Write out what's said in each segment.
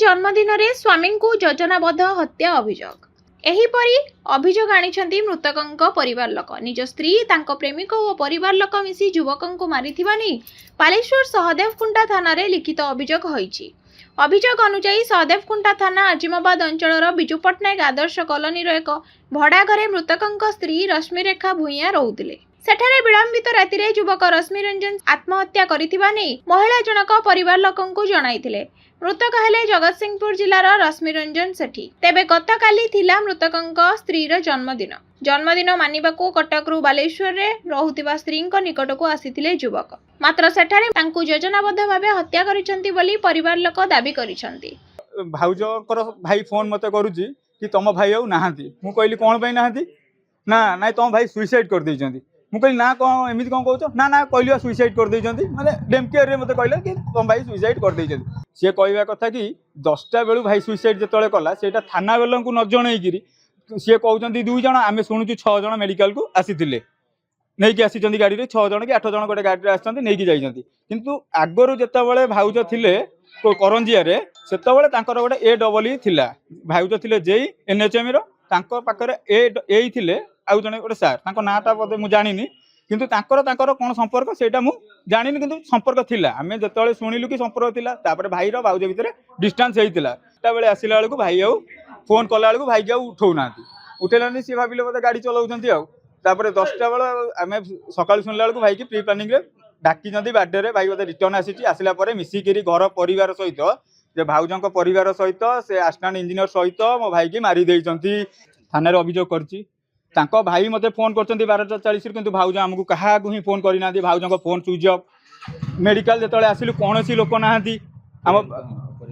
जन्मदिन रे स्वामी को योजनाबद्ध हत्या अभियोग एहीपरी अभियोग आनिछंती मृतकंक परिवार लोक निज स्त्री तांको प्रेमिक और परिवार लोक मिसी युवकन को मारिथिबा नै बालेश्वर सहदेवकुंटा थाना रे लिखित अभियोग होईछि। अभियोग अनुसार सहदेवकुंटा थाना आजिमाबाद अंचल बिजू पट्टनायक आदर्श कॉलोनी एक भड़ा घरे मृतकंक स्त्री रश्मिरेखा भूइया रहुतिले। सेठारे विलंबित राति रे युवक रश्मि रंजन आत्महत्या करिथिबा नै महिला जनक परिवार लोकंकु जणाइथिले। मृतक हेले जगतसिंहपुर जिलार रश्मि रंजन सेठी। तेबे गतकाली थिला मृतकंक स्त्रीर जन्मदिन मानिबाकू कटकरू बालेश्वर रे रहुतिबा स्त्रींक निकटकू आसीथिले युवक। मात्र सेठारे तांकू योजनाबद्ध भाबे हत्या करिसंती बोली परिवार लोक दाबी करिसंती। भाउजकर भाई फोन मते करूची कि तम भाई आउ नाहांती। मु कहली कोन पई नाहांती ना नाइ तम भाई सुइसाइड कर दैचंती। मु कहली ना कोन एमिति कोन कहउछ ना ना कहलियो सुइसाइड कर दैचंती माने डेमकेयर रे मते कहले कि तम भाई सुइसाइड कर दैचंती। से कहवा कथा कि 10टा बेलू भाई सुइसाइड जतले कला सेटा थाना बेलंकु न जणैकिरी सी कहउचंती 2 जण आमे सुनुचु 6 जण मेडिकल को आसीथिले नहीं कि आसीचंती गाड़ी रे 6 जण कि 8 जण गोटे गाड़ी रे आछंती नहीं कि जाइचंती। किंतु आगरु जतबेले भाउज थिले करंजिया रे सेतबेले तांकर गोटे AEE थिला भाउज थिले जेई NHM रो तांकर पाखरे ए थिले आउ जने गोटे सार तांको नाटा पदे मु जानिनी किंतु तांकर कोन संपर्क सेटा मु जानिनी किंतु संपर्क थिला आमे जतबेले सुनिलु कि संपर्क थिला तापर भाई रो भाउज भितरे डिस्टेंस हेइतिला ता बेले आसिला बेलकु भाई आउ फोन कला बेलकु भाई के आउ उठौनांती उठेलानी सी भाबिले बोले गाड़ी चलाउचंती आउ तापर 10टा बेले आमे सकाळ सुनला बेलकु भाई की प्री प्लानिंग रे डाकी जंदी बर्थडे रे भाई बोले रिटर्न आसीची आसिला परे मिसी केरी घर परिवार सहित जे भाउजंक परिवार सहित से असिस्टेंट इंजीनियर सहित मो भाई की मारी देइचंती। थाना रे अभियोग करची तांको भाई मते फोन करचंती 12:40 किंतु भाउज हमकु कहा ही फोन करिना दी भाउजंक फोन स्विच ऑफ मेडिकल जतले आसिलु कोनोसी लोक नाहांती हम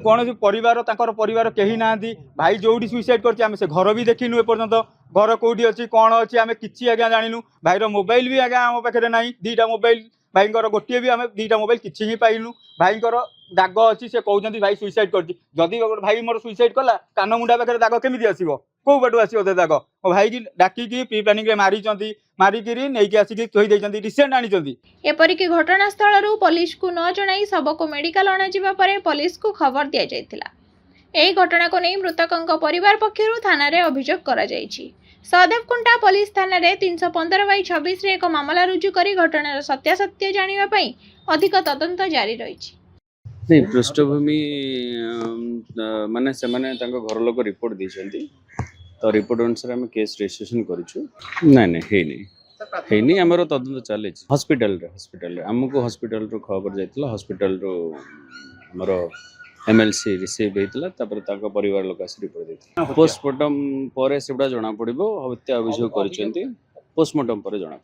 कोनोसी परिवार तांकर परिवार केही नाहांती भाई जोडी सुइसाइड करची आमे से घर भी देखिनु ए पर्यंत घर कोडी अछि कोन अछि आमे किछि आगा जानिनु भाई रो मोबाइल भी आगा हम पाखरे नाही 2टा मोबाइल भाई गोटे भी आम 2टा मोबाइल किसी ही पाइलु भाई दाग अच्छी से कहते भाई सुइसाइड करछि जदि भाई मोर सुइसाइड कला कान मुंडा पाखे दाग केमी आसो कौ बाटू आसो दाग मो भाई की डाकिकी प्री प्लानिंग रे मारिकी नहीं आसिक थोई देइचंती रिसेंट आनिचंती। एपरिक घटनास्थल पुलिस को न जणाई शव को मेडिकल अणाजिबा परे पुलिस को खबर दिया जायतिला। एही घटना को नहीं मृतकंक परिवार पक्षरु थाना रे अभियोग करा जायछि। सहदेवकुंटा पुलिस थाना रे 315/26 रे एक मामला रुजु करी घटनार सत्यासत्य जानिबा पई अधिक तदंत जारी रहिछि। नहीं पृष्ठभूमि माने से माने तांको घर लोक रिपोर्ट दिसंती तो रिपोर्ट अनुसार हम केस रजिस्ट्रेशन करिछु। नहीं हेनी हमरो तदंत चले हॉस्पिटल रे हमको हॉस्पिटल रो खबर जाइतला हॉस्पिटल रो हमरो MLC रिसीव हेतला तापर ताको परिवार लोक आसी रिपोर्ट देथि पोस्टमार्टम परे सेबडा जणा पड़िबो हत्या अभियोग करचंती पोस्टमार्टम परे जणा